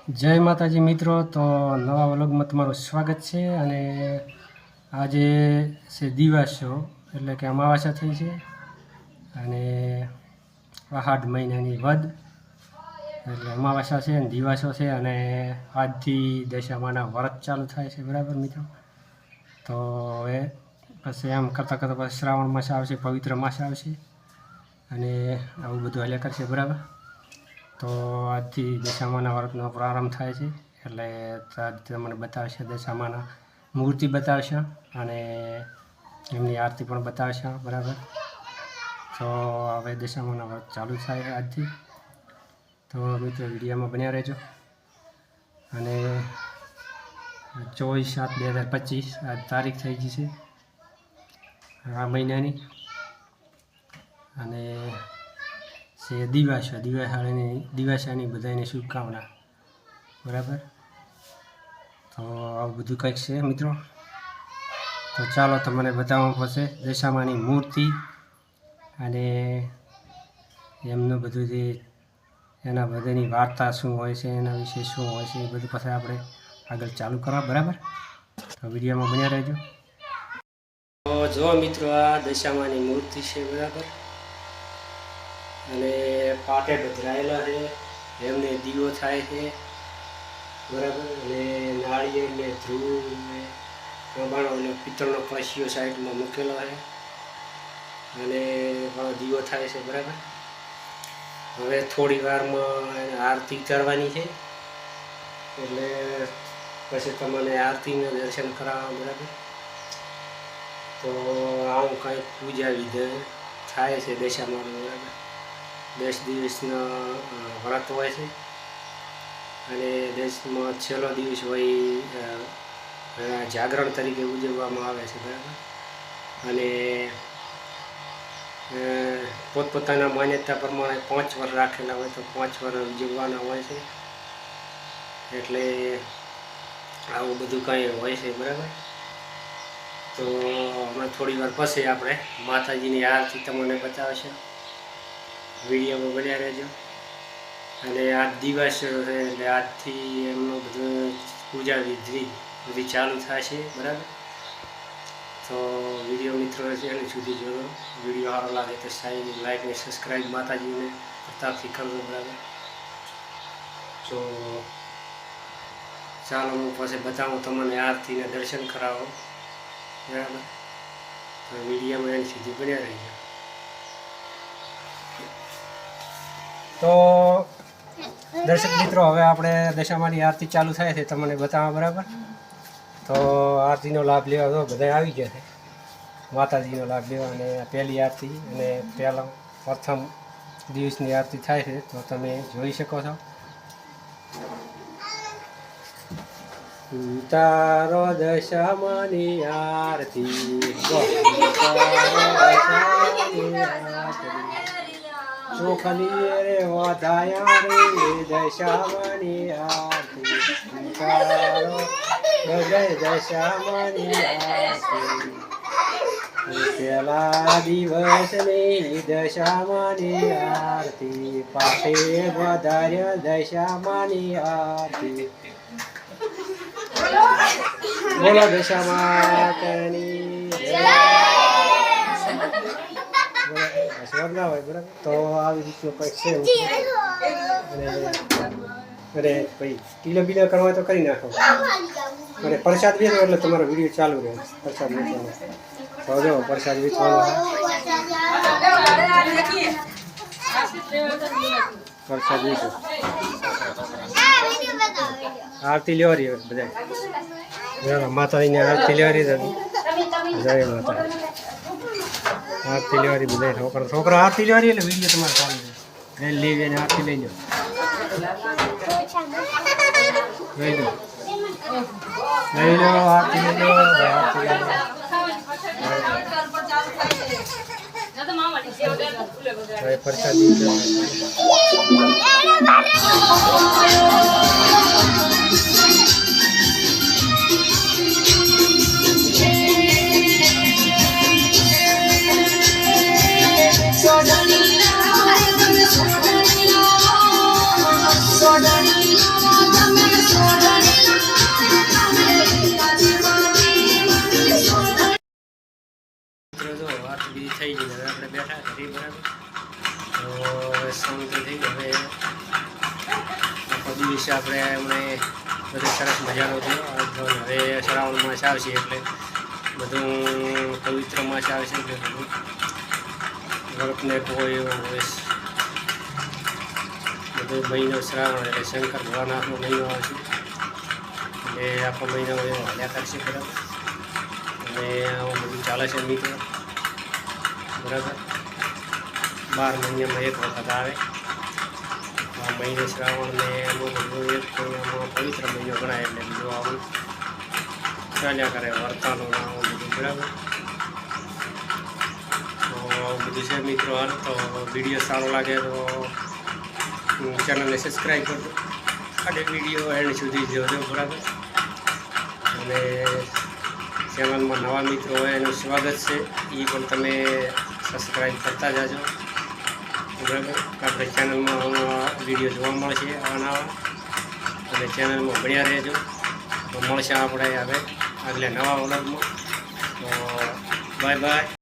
જય માતાજી મિત્રો, તો નવા વ્લોગમાં તમારું સ્વાગત છે. અને આજે છે દિવાસો, એટલે કે અમાવાસ્યા થઈ છે અને આહાડ મહિનાની વદ એટલે અમાવાસ્યા છે અને દિવાસો છે. અને આજથી દશામાના વ્રત ચાલુ થાય છે, બરાબર મિત્રો. તો હવે પછી એમ કરતાં કરતાં પછી શ્રાવણ માસ આવશે, પવિત્ર માસ આવશે અને આવું બધું હાલ્યા કરશે, બરાબર. તો આજથી દશામાના વ્રતનો પ્રારંભ થાય છે, એટલે આજ તમને બતાવશે, દશામાના મૂર્તિ બતાવશે અને એમની આરતી પણ બતાવશે, બરાબર. તો હવે દશામાના વ્રત ચાલુ થાય આજથી. તો મિત્રો વિડીયોમાં બન્યા રહેજો. અને 24/7/2025 આજ તારીખ થઈ ગઈ છે આ મહિનાની. અને છે દિવાસાની બધાને શુભકામના, બરાબર. તો આવું બધું કંઈક છે મિત્રો. તો ચાલો તમને બતાવવા પડશે દશામાની મૂર્તિ અને એમનું બધું જે એના બધાની વાર્તા શું હોય છે, એના વિશે શું હોય છે, એ બધું પછી આપણે આગળ ચાલુ કરવા, બરાબર. તો વિડીયોમાં બન્યા રહેજો. તો જો મિત્રો, આ દશામાની મૂર્તિ છે, બરાબર. અને પાટે ભદ્રાયેલા છે, એમને દીવો થાય છે, બરાબર. અને નાળિયેર ને ધ્રુવ ને પ્રમાણો અને પિત્તળનો કળશીઓ સાઈડમાં મૂકેલો છે અને દીવો થાય છે, બરાબર. હવે થોડી વારમાં આરતી કરવાની છે, એટલે પછી તમને આરતીનું દર્શન કરાવવા, બરાબર. તો આવું કંઈક પૂજા વિધિ થાય છે દશામાનું, બરાબર. 10 દિવસના વ્રત હોય છે અને 10માં છેલ્લો દિવસ હોય જાગરણ તરીકે ઉજવવામાં આવે છે, બરાબર. અને પોતપોતાના માન્યતા પ્રમાણે 5 વર્ષ રાખેલા હોય તો 5 વર્ષ ઉજવવાના હોય છે, એટલે આવું બધું કંઈ હોય છે, બરાબર. તો હમણાં થોડી વાર પછી આપણે માતાજીની આરતી તમને બતાવશે, વિડીયોમાં બન્યા રહેજો. અને આ દિવસ છે એટલે આજથી એમનું બધું પૂજા વિધિ બધી ચાલુ થશે, બરાબર. તો વિડીયો મિત્રો એની સુધી જોયો. વિડીયો સારો લાગે તો લાઈક ને સબસ્ક્રાઈબ માતાજીને પ્રતાપથી કરજો, બરાબર. તો ચાલો હું પછી બતાવું તમને આરતીને દર્શન કરાવો, બરાબર. તો વિડીયોમાં એની સુધી બન્યા રહેજો. તો દર્શક મિત્રો, હવે આપણે દશામાની આરતી ચાલુ થાય છે, તમને બતાવવા, બરાબર. તો આરતીનો લાભ લેવા તો બધા આવી ગયા છે, માતાજીનો લાભ લેવા. અને પહેલી આરતી અને પ્રથમ દિવસની આરતી થાય છે, તો તમે જોઈ શકો છો. તારો દશામાની આરતી, ચોખલી રે વધાયા રે દશામાની આરતી, દશામાની આરતી. પેલા દિવસની દશામાની આરતી, પાટે વધાર્યા દશામાની આરતી. બોલો દશામાની ના હોય, બરાબર. તો આવી રીતનું કંઈક છે. અને ભાઈ ટીલા બીલા કરવા તો કરી નાખો. અને પ્રસાદ વેચો એટલે તમારો વિડીયો ચાલુ રહે. પ્રસાદ વેચવાનો તો જો પ્રસાદ વેચવાનો, પ્રસાદ વેચો. આરતી લેવાની બધા માતાજીને આરતી લેવાની. જય માતા. આરતી લેવાની બધા છોકરા આરતી લેવાની, એટલે વિડીયો તમારે ચાલુ છે. લઈ જઈને આરતી લઈ જાઓ, લઈ લો, લઈ લો, આરતી લઈ લો, આરતી લઈ લો. પ્રસાદી Soda હતી. બરાબર, તો હવે શાંત થઈ હવે આખો દિવસ આપણે એમણે બધું સરસ મજાનો થયો. હવે શ્રાવણ માસ આવશે એટલે બધું પવિત્ર માસ આવશે એટલે બધું વ્રતને કોઈ એવો હોય. બધો મહિનો શ્રાવણ એટલે શંકર ભોળાનાથનો મહિનો આવશે એટલે આખો મહિનો એવો હાલ્યા કરશે. બરાબર, અને આવું બધું ચાલે છે મિત્રો. બરાબર, 12 મહિનામાં એક વખત આવે આ મહિનો શ્રાવણને એમાં બધું એક મહિનામાં પવિત્ર મહિનો ગણાય એટલે બધું આવું ચાલ્યા કરે વર્તાનું આવું બધું. બરાબર, તો બધું છે મિત્રો. હાલ તો વિડીયો સારો લાગે તો ચેનલને સબસ્ક્રાઈબ કરજો અને વિડીયો એન્ડ સુધી જોજો. બરાબર, અને ચેનલમાં નવા મિત્રો હોય એનું સ્વાગત છે, એ પણ તમે સબસ્ક્રાઈબ કરતા જાજો. બરાબર, આપણે ચેનલમાં વિડીયો જોવા મળશે આવા અને ચેનલમાં ભણ્યા રહેજો. તો મળશે આપણે હવે આગલા નવા વ્લોગમાં. તો બાય બાય.